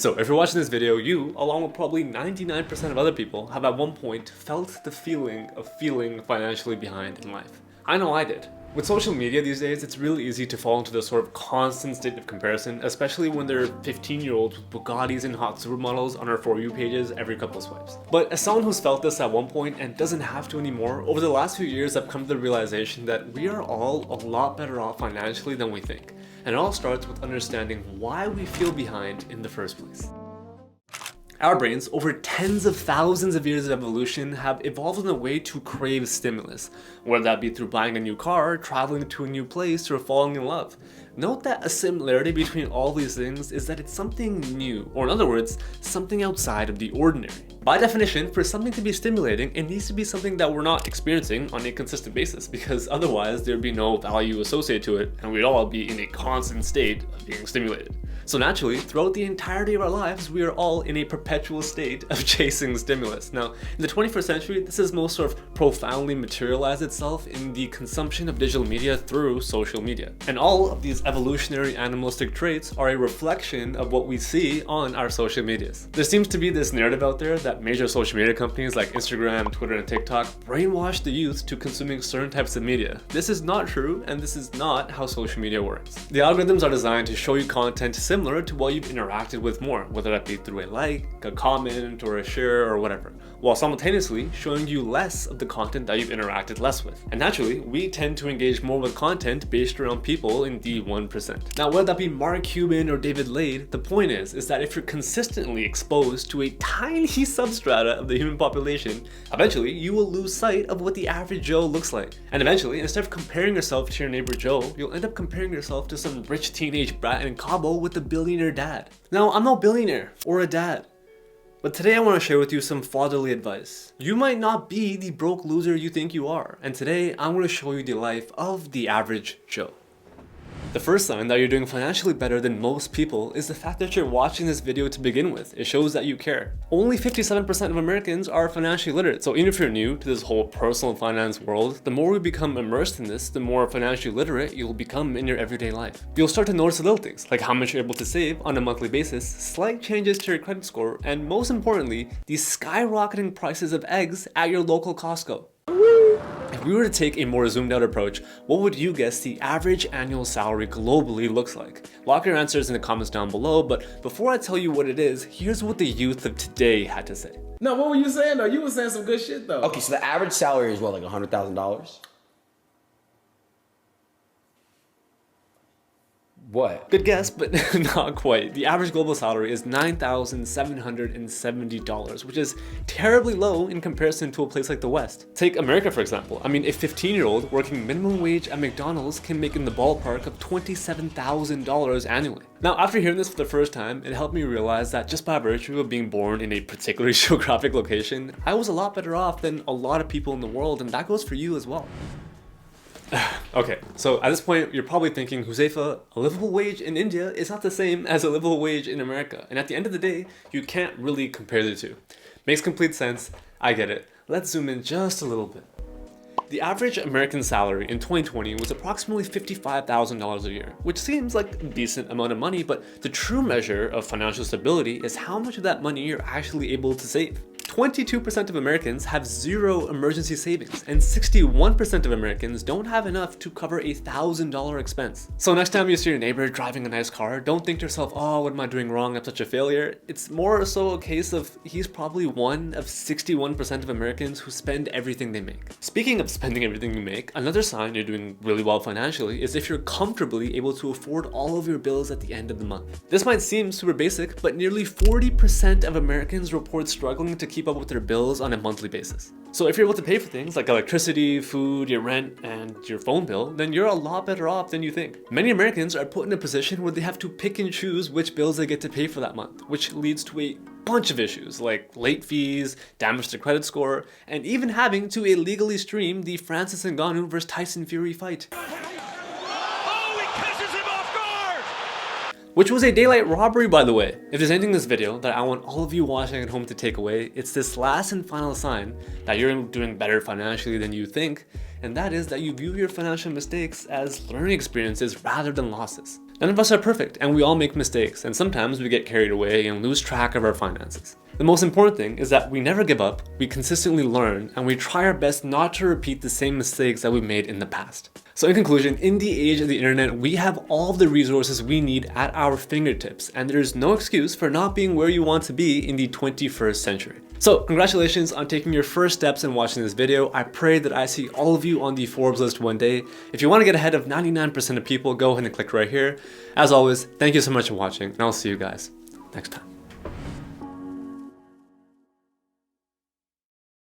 So if you're watching this video, you, along with probably 99% of other people, have at one point felt the feeling of feeling financially behind in life. I know I did. With social media these days, it's really easy to fall into this sort of constant state of comparison, especially when there are 15-year-olds with Bugattis and hot supermodels on our For You pages every couple swipes. But as someone who's felt this at one point and doesn't have to anymore, over the last few years I've come to the realization that we are all a lot better off financially than we think. And it all starts with understanding why we feel behind in the first place. Our brains, over tens of thousands of years of evolution, have evolved in a way to crave stimulus, whether that be through buying a new car, traveling to a new place, or falling in love. Note that a similarity between all these things is that it's something new, or in other words, something outside of the ordinary. By definition, for something to be stimulating, it needs to be something that we're not experiencing on a consistent basis, because otherwise there'd be no value associated to it, and we'd all be in a constant state of being stimulated. So naturally, throughout the entirety of our lives, we are all in a perpetual state of chasing stimulus. Now, in the 21st century, this has most sort of profoundly materialized itself in the consumption of digital media through social media. And all of these evolutionary animalistic traits are a reflection of what we see on our social medias. There seems to be this narrative out there that major social media companies like Instagram, Twitter, and TikTok brainwash the youth to consuming certain types of media. This is not true, and this is not how social media works. The algorithms are designed to show you content similar to what you've interacted with more, whether that be through a like, a comment, or a share, or whatever, while simultaneously showing you less of the content that you've interacted less with. And naturally, we tend to engage more with content based around people in the 1%. Now, whether that be Mark Cuban or David Lade, the point is that if you're consistently exposed to a tiny substrata of the human population, eventually you will lose sight of what the average Joe looks like. And eventually, instead of comparing yourself to your neighbor Joe, you'll end up comparing yourself to some rich teenage brat in Cabo with a billionaire dad. Now, I'm no billionaire or a dad, but today I want to share with you some fatherly advice. You might not be the broke loser you think you are, and today I'm going to show you the life of the average Joe. The first sign that you're doing financially better than most people is the fact that you're watching this video to begin with. It shows that you care. Only 57% of Americans are financially literate, so even if you're new to this whole personal finance world, the more we become immersed in this, the more financially literate you'll become in your everyday life. You'll start to notice little things, like how much you're able to save on a monthly basis, slight changes to your credit score, and most importantly, the skyrocketing prices of eggs at your local Costco. If we were to take a more zoomed out approach, what would you guess the average annual salary globally looks like? Lock your answers in the comments down below, but before I tell you what it is, here's what the youth of today had to say. No, what were you saying though? You were saying some good shit though. Okay, so the average salary is what, like $100,000? What? Good guess, but not quite. The average global salary is $9,770, which is terribly low in comparison to a place like the West. Take America, for example. I mean, a 15-year-old working minimum wage at McDonald's can make in the ballpark of $27,000 annually. Now, after hearing this for the first time, it helped me realize that just by virtue of being born in a particular geographic location, I was a lot better off than a lot of people in the world, and that goes for you as well. Okay, so at this point, you're probably thinking, Huzaifa, a livable wage in India is not the same as a livable wage in America. And at the end of the day, you can't really compare the two. Makes complete sense. I get it. Let's zoom in just a little bit. The average American salary in 2020 was approximately $55,000 a year, which seems like a decent amount of money, but the true measure of financial stability is how much of that money you're actually able to save. 22% of Americans have zero emergency savings, and 61% of Americans don't have enough to cover a $1,000 expense. So next time you see your neighbor driving a nice car, don't think to yourself, oh, what am I doing wrong? I'm such a failure. It's more so a case of he's probably one of 61% of Americans who spend everything they make. Speaking of spending everything you make, another sign you're doing really well financially is if you're comfortably able to afford all of your bills at the end of the month. This might seem super basic, but nearly 40% of Americans report struggling to keep up with their bills on a monthly basis. So if you're able to pay for things like electricity, food, your rent, and your phone bill, then you're a lot better off than you think. Many Americans are put in a position where they have to pick and choose which bills they get to pay for that month, which leads to a bunch of issues like late fees, damage to credit score, and even having to illegally stream the Francis Ngannou vs Tyson Fury fight. Which was a daylight robbery, by the way. If there's anything in this video that I want all of you watching at home to take away, it's this last and final sign that you're doing better financially than you think, and that is that you view your financial mistakes as learning experiences rather than losses. None of us are perfect, and we all make mistakes, and sometimes we get carried away and lose track of our finances. The most important thing is that we never give up, we consistently learn, and we try our best not to repeat the same mistakes that we made in the past. So in conclusion, in the age of the internet, we have all of the resources we need at our fingertips, and there's no excuse for not being where you want to be in the 21st century. So congratulations on taking your first steps in watching this video. I pray that I see all of you on the Forbes list one day. If you want to get ahead of 99% of people, go ahead and click right here. As always, thank you so much for watching, and I'll see you guys next time.